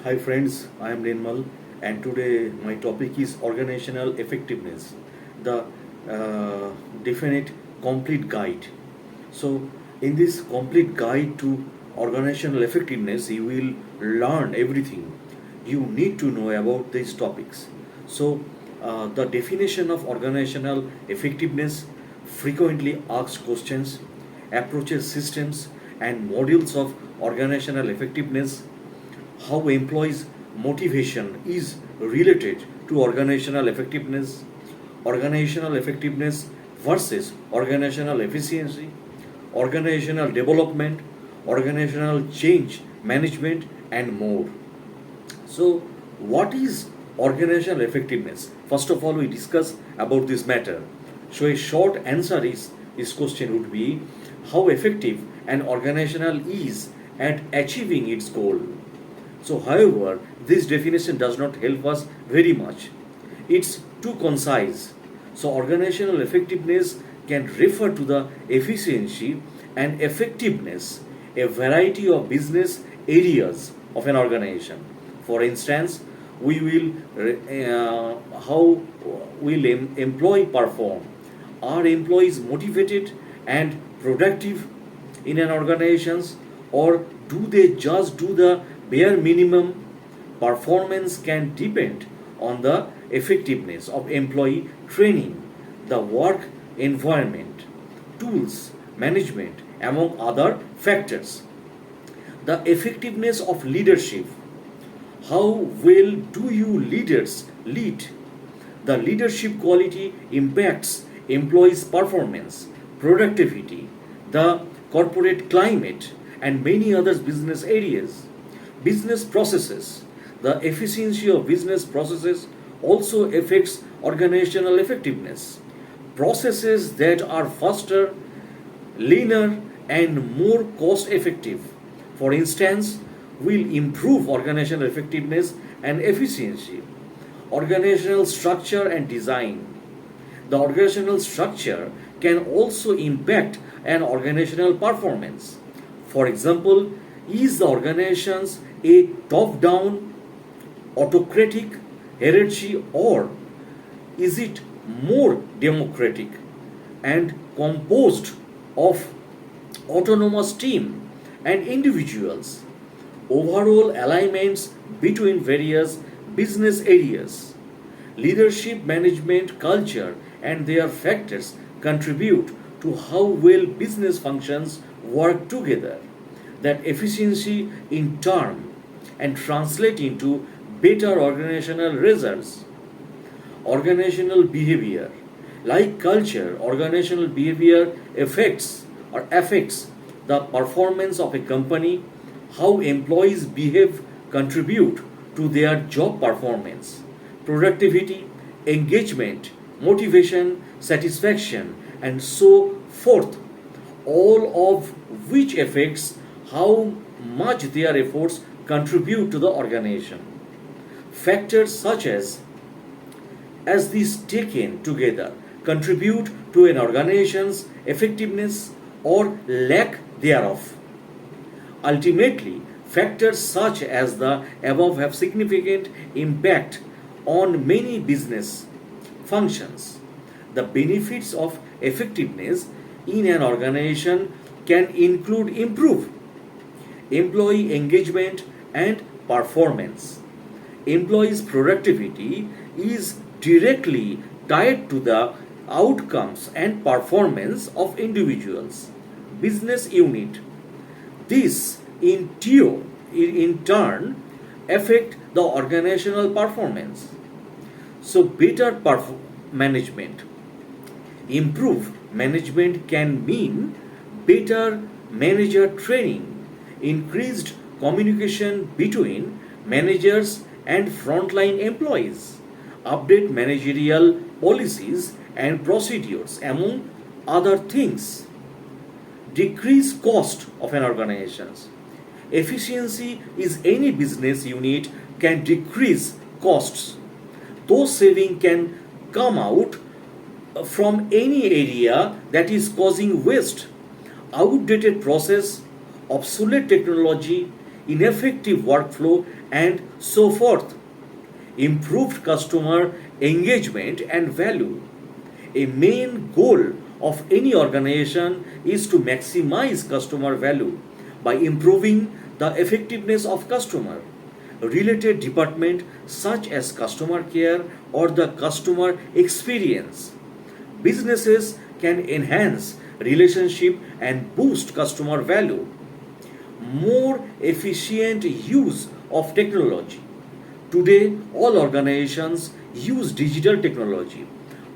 Hi friends, I am Nirmal and today my topic is organizational effectiveness, the definite complete guide. So, in this complete guide to organizational effectiveness, you will learn everything you need to know about these topics. So, the definition of organizational effectiveness, frequently asked questions, approaches, systems, and modules of organizational effectiveness, how employees' motivation is related to organizational effectiveness versus organizational efficiency, organizational development, organizational change management, and more. So, what is organizational effectiveness? First of all, we discuss about this matter. So, a short answer is this question would be how effective an organizational is at achieving its goal. So, however, this definition does not help us very much. It's too concise. So, organizational effectiveness can refer to the efficiency and effectiveness, a variety of business areas of an organization. For instance, we will how will employee perform? Are employees motivated and productive in an organizations, or do they just do the bare minimum? Performance can depend on the effectiveness of employee training, the work environment, tools, management, among other factors. The effectiveness of leadership. How well do you leaders lead? The leadership quality impacts employees' performance, productivity, the corporate climate, and many other business areas. Business processes. The efficiency of business processes also affects organizational effectiveness. Processes that are faster, leaner, and more cost effective, for instance, will improve organizational effectiveness and efficiency. Organizational structure and design. The organizational structure can also impact an organizational performance. For example, is the organization's a top-down, autocratic hierarchy, or is it more democratic and composed of autonomous team and individuals? Overall alignments between various business areas, leadership, management, culture, and their factors contribute to how well business functions work together. That efficiency in turn and translate into better organizational results. Organizational behavior. Like culture, organizational behavior affects the performance of a company. How employees behave contribute to their job performance, productivity, engagement, motivation, satisfaction, and so forth, all of which affects how much their efforts contribute to the organization. Factors such as these taken together contribute to an organization's effectiveness or lack thereof. Ultimately, factors such as the above have significant impact on many business functions. The benefits of effectiveness in an organization can include improve employee engagement and performance. Employees' productivity is directly tied to the outcomes and performance of individuals, business unit. This in turn affect the organizational performance. So better management. Improve management can mean better manager training, increased communication between managers and frontline employees, update managerial policies and procedures, among other things. Decrease cost of an organization. Efficiency is any business unit can decrease costs. Those savings can come out from any area that is causing waste, outdated process, obsolete technology, ineffective workflow, and so forth. Improved customer engagement and value. A main goal of any organization is to maximize customer value by improving the effectiveness of customer related department such as customer care or the customer experience. Businesses can enhance relationship and boost customer value. More efficient use of technology. Today, all organizations use digital technology,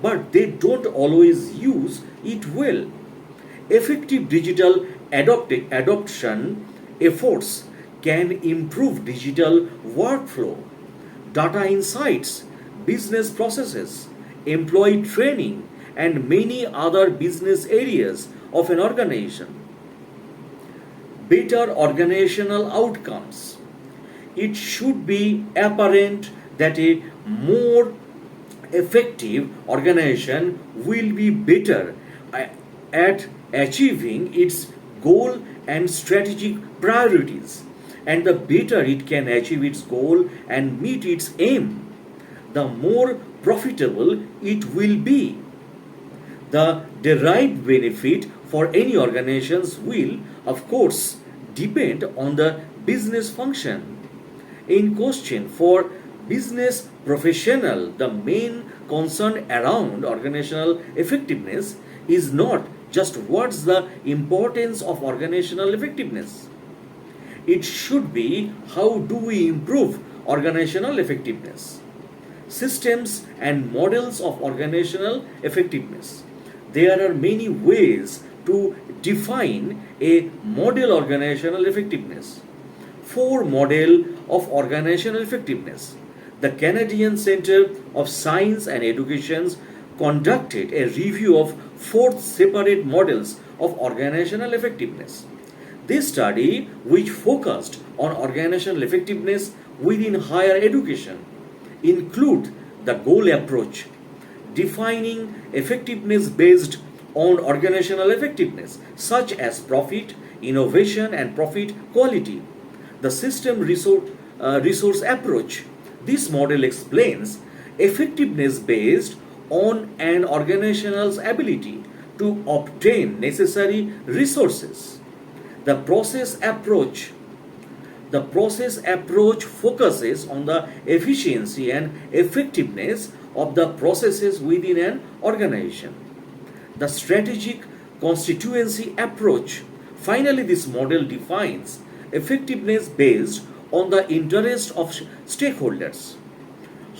but they don't always use it well. Effective digital adoption efforts can improve digital workflow, data insights, business processes, employee training, and many other business areas of an organization. Better organizational outcomes. It should be apparent that a more effective organization will be better at achieving its goal and strategic priorities, and the better it can achieve its goal and meet its aim, the more profitable it will be. The derived benefit for any organizations will, of course, depend on the business function in question. For business professional, the main concern around organizational effectiveness is not just what's the importance of organizational effectiveness. It should be how do we improve organizational effectiveness. Systems and models of organizational effectiveness. There are many ways to define a model organizational effectiveness. Four model of organizational effectiveness. The Canadian Centre of Science and Education conducted a review of four separate models of organizational effectiveness. This study, which focused on organizational effectiveness within higher education, include the goal approach, defining effectiveness based on organizational effectiveness, such as profit, innovation, and profit quality. The system resource approach. This model explains effectiveness based on an organization's ability to obtain necessary resources. The process approach. The process approach focuses on the efficiency and effectiveness of the processes within an organization. The strategic constituency approach. Finally, this model defines effectiveness based on the interest of stakeholders.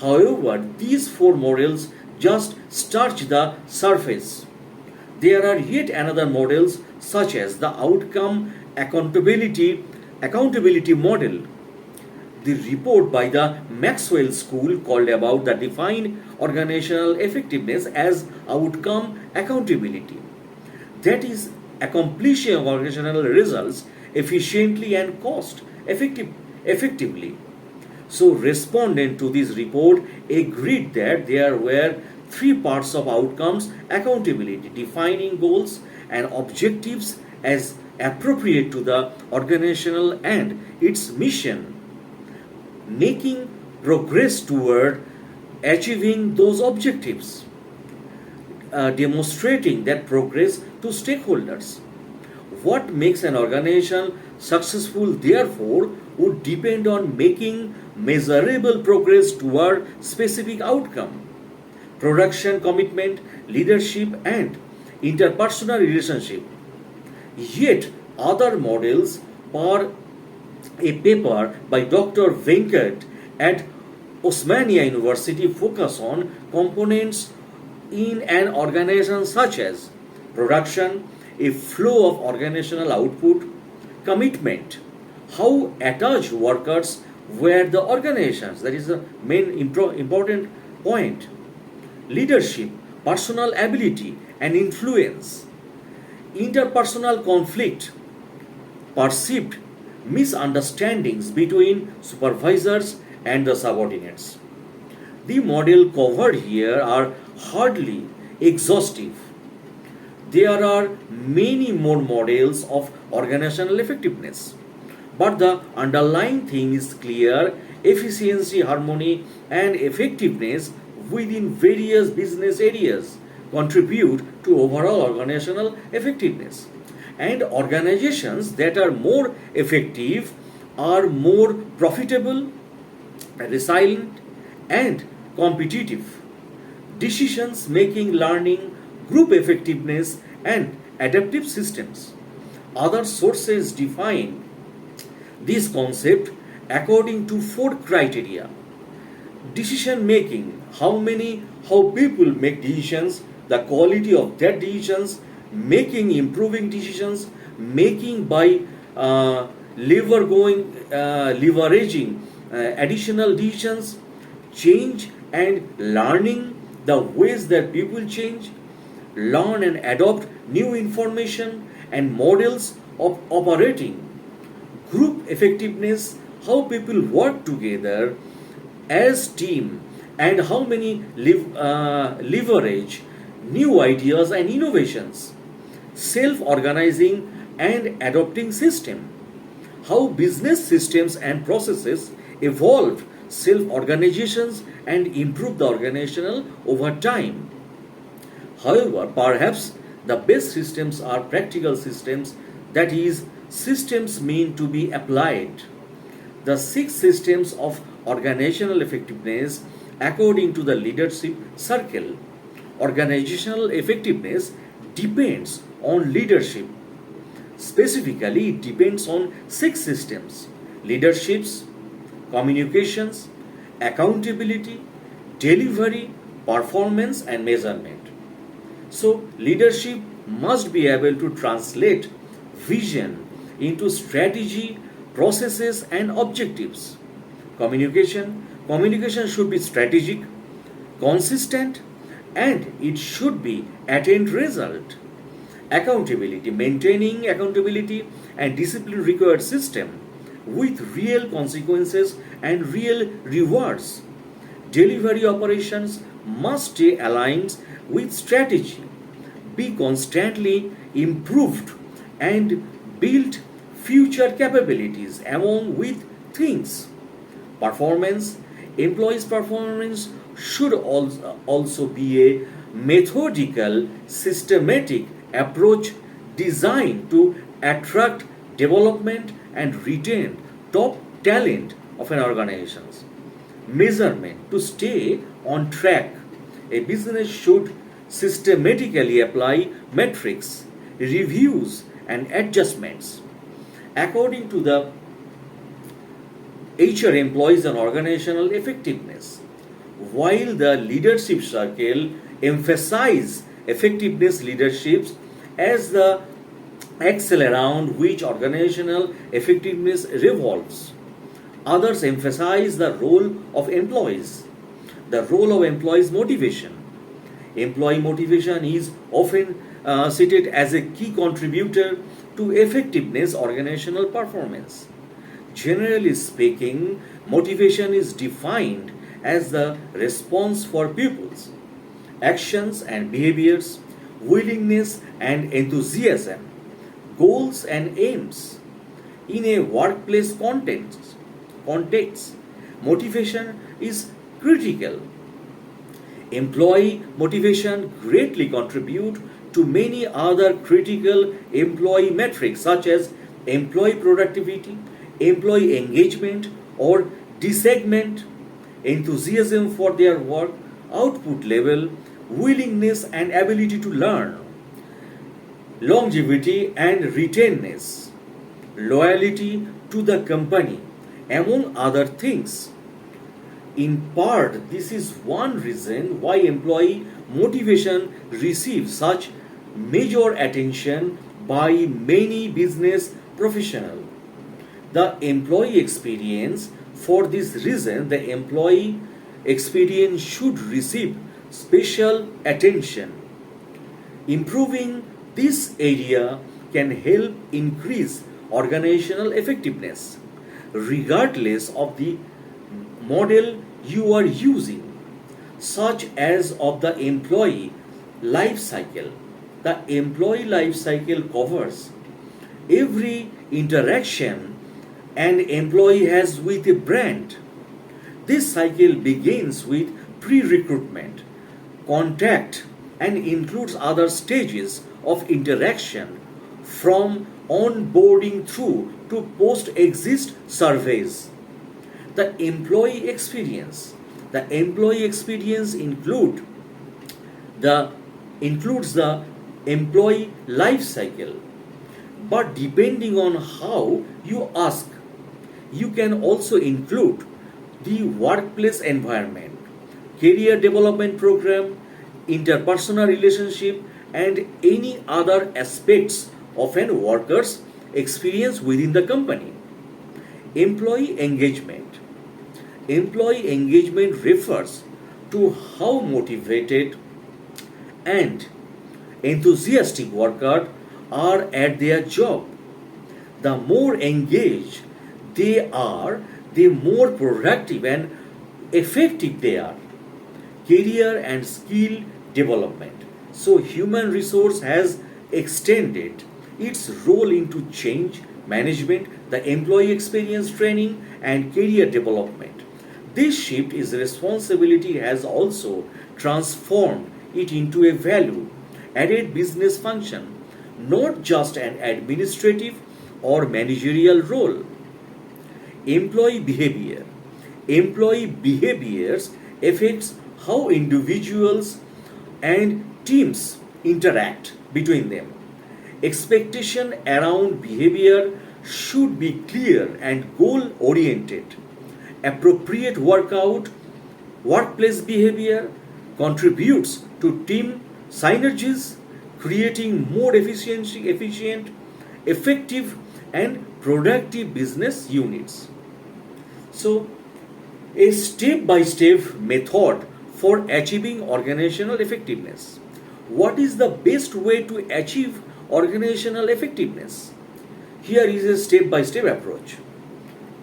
However, these four models just touch the surface. There are yet another models such as the outcome accountability model. The report by the Maxwell School called about the defined organizational effectiveness as outcome accountability. That is accomplishing organizational results efficiently and effectively. So respondent to this report agreed that there were three parts of outcomes accountability: defining goals and objectives as appropriate to the organizational and its mission, making progress toward achieving those objectives, demonstrating that progress to stakeholders. What makes an organization successful, therefore, would depend on making measurable progress toward specific outcome. Production commitment, leadership, and interpersonal relationship. Yet other models, per a paper by Dr. Venkat at Osmania University, focus on components in an organization such as production, a flow of organizational output, commitment, how attached workers were the organizations, that is the main important point, leadership, personal ability and influence, interpersonal conflict, perceived misunderstandings between supervisors and the subordinates. The model covered here are hardly exhaustive. There are many more models of organizational effectiveness. But the underlying theme is clear: efficiency, harmony, and effectiveness within various business areas contribute to overall organizational effectiveness. And organizations that are more effective are more profitable, resilient, and competitive. Decisions making, learning, group effectiveness, and adaptive systems. Other sources define this concept according to four criteria: decision making, how people make decisions, the quality of their decisions, making improving decisions, making by leveraging additional decisions, change and learning, the ways that people change, learn and adopt new information and models of operating, group effectiveness, how people work together as team, and how many leverage new ideas and innovations, self-organizing and adopting system, how business systems and processes evolve self-organizations and improve the organizational over time. However, perhaps the best systems are practical systems, that is, systems meant to be applied. The six systems of organizational effectiveness, according to the leadership circle. Organizational effectiveness depends on leadership. Specifically, it depends on six systems: leaderships, communications, accountability, delivery, performance, and measurement. So, leadership must be able to translate vision into strategy, processes, and objectives. Communication should be strategic, consistent, and it should be attain result. Accountability, maintaining accountability and discipline required system with real consequences and real rewards. Delivery operations must stay aligned with strategy, be constantly improved, and build future capabilities among with things. Performance, employees' performance should also be a methodical, systematic approach designed to attract, development, and retain top talent of an organization. Measurement, to stay on track, a business should systematically apply metrics, reviews, and adjustments. According to the HR employees and organizational effectiveness, while the leadership circle emphasize effectiveness leaderships as the axle around which organizational effectiveness revolves, others emphasize the role of employees. The role of employees' motivation. Employee motivation is often cited as a key contributor to effectiveness organizational performance. Generally speaking, motivation is defined as the response for pupils, actions and behaviors, willingness and enthusiasm, goals and aims. In a workplace context, motivation is critical. Employee motivation greatly contribute to many other critical employee metrics such as employee productivity, employee engagement or disagreement, enthusiasm for their work, output level, willingness and ability to learn, longevity and retainedness, loyalty to the company, among other things. In part, this is one reason why employee motivation receives such major attention by many business professionals. The employee experience, for this reason, the employee experience should receive special attention. Improving this area can help increase organizational effectiveness, regardless of the model you are using, such as of the employee life cycle. The employee life cycle covers every interaction an employee has with a brand. This cycle begins with pre-recruitment, contact, and includes other stages of interaction from onboarding through to post-exit surveys. The employee experience. The employee experience the includes the employee life cycle. But depending on how you ask, you can also include the workplace environment, career development program, interpersonal relationship, and any other aspects of an worker's experience within the company. Employee engagement. Employee engagement refers to how motivated and enthusiastic workers are at their job. The more engaged they are, the more productive and effective they are. Career and skill development. So, human resource has extended its role into change management, the employee experience training, and career development. This shift is responsibility has also transformed it into a value added business function, not just an administrative or managerial role. Employee behavior. Employee behaviors affects how individuals and teams interact between them. Expectation around behavior should be clear and goal oriented. Appropriate workplace behavior contributes to team synergies, creating more efficient, effective, and productive business units. So, a step by step method for achieving organizational effectiveness. What is the best way to achieve organizational effectiveness? Here is a step by step approach.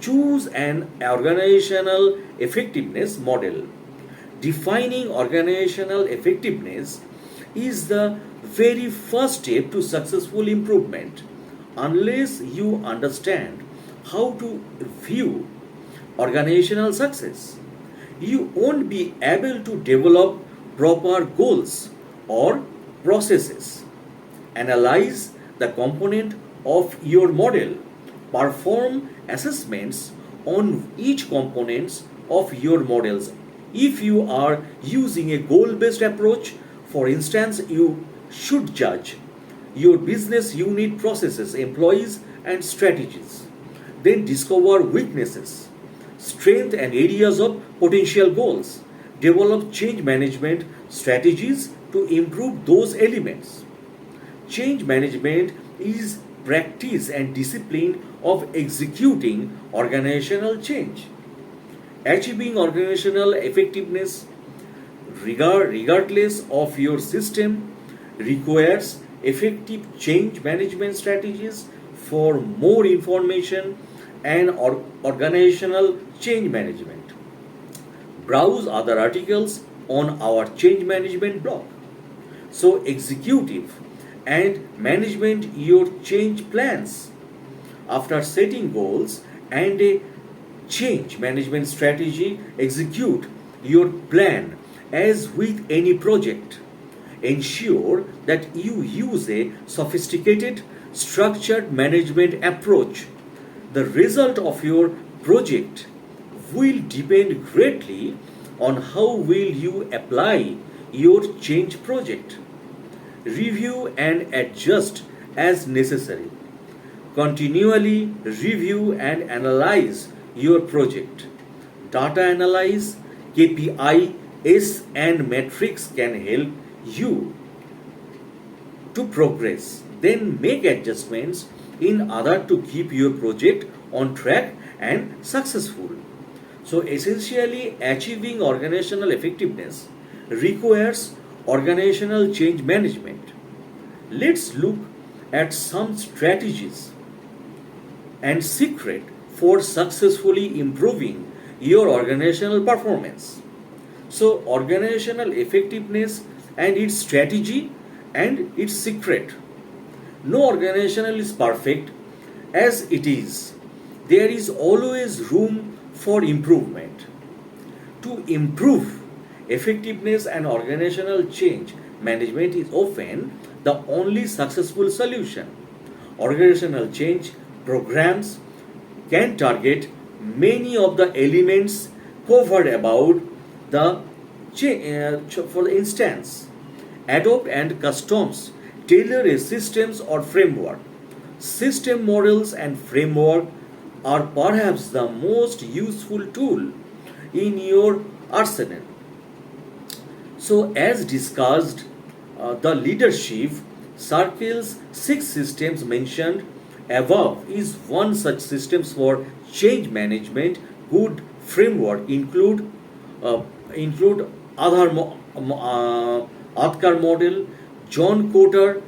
Choose an organizational effectiveness model. Defining organizational effectiveness is the very first step to successful improvement. Unless you understand how to view organizational success, you won't be able to develop proper goals or processes. Analyze the component of your model. Perform assessments on each components of your models. If you are using a goal-based approach, for instance, you should judge your business unit processes, employees, and strategies. Then discover weaknesses, strength, and areas of potential goals. Develop change management strategies to improve those elements. Change management is practice and discipline of executing organizational change. Achieving organizational effectiveness regardless of your system requires effective change management strategies. For more information and organizational change management, browse other articles on our change management blog. So, executive and management your change plans. After setting goals and a change management strategy, execute your plan as with any project. Ensure that you use a sophisticated, structured management approach. The result of your project will depend greatly on how will you apply your change project. Review and adjust as necessary. Continually review and analyze your project. Data analyze, KPIs, and metrics can help you to progress. Then make adjustments in order to keep your project on track and successful. So, essentially, achieving organizational effectiveness requires organizational change management. Let's look at some strategies and secret for successfully improving your organizational performance. So, organizational effectiveness and its strategy and its secret. No organization is perfect as it is. there is always room for improvement. To improve effectiveness and organizational change, management is often the only successful solution. Organizational change programs can target many of the elements covered about the for instance, adopt and customs tailor a systems or framework. System models and framework are perhaps the most useful tool in your arsenal. So, as discussed, the leadership circles six systems mentioned above is one such systems for change management. Good framework include Aadhar model, John Cotter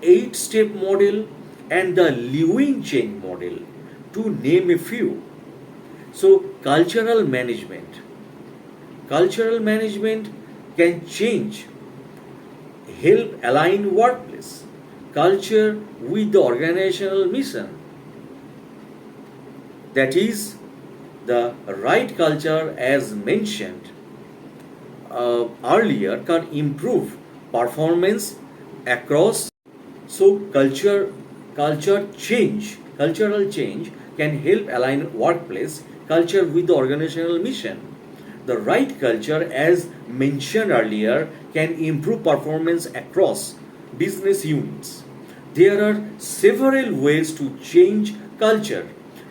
8-step model, and the Lewin chain model, to name a few. So, cultural management can change, help align workplace culture with the organizational mission. That is, the right culture, as mentioned earlier, can improve performance across. So, cultural change can help align workplace culture with the organizational mission. The right culture, as mentioned earlier, can improve performance across business units. There are several ways to change culture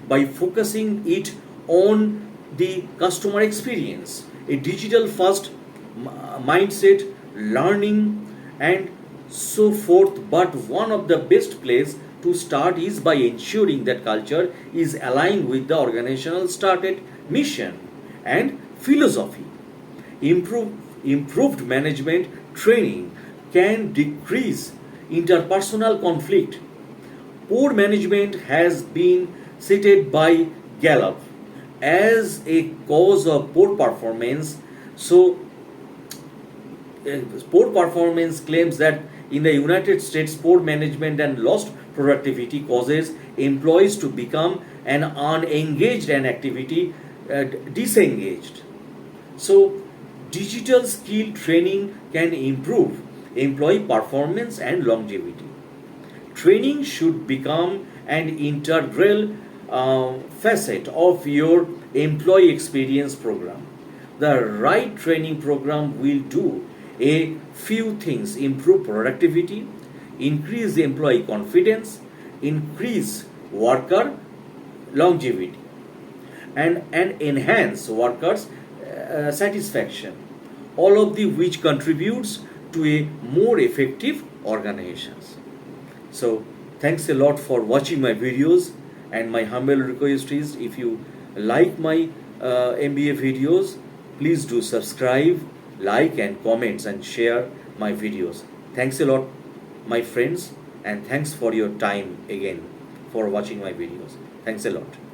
by focusing it on the customer experience, a digital first mindset, learning, and so forth. But one of the best places to start is by ensuring that culture is aligned with the organizational started mission and philosophy. Improved management training can decrease interpersonal conflict. Poor management has been cited by Gallup as a cause of poor performance. So, poor performance claims that in the United States, poor management and lost productivity causes employees to become an unengaged and activity disengaged. So, digital skill training can improve employee performance and longevity. Training should become an integral facet of your employee experience program. The right training program will do a few things: improve productivity, increase employee confidence, increase worker longevity, and enhance workers' satisfaction. All of the which contributes to a more effective organizations. So, thanks a lot for watching my videos, and my humble request is, if you like my MBA videos, please do subscribe, like and comments and share my videos. Thanks a lot, my friends, and thanks for your time again for watching my videos. Thanks a lot.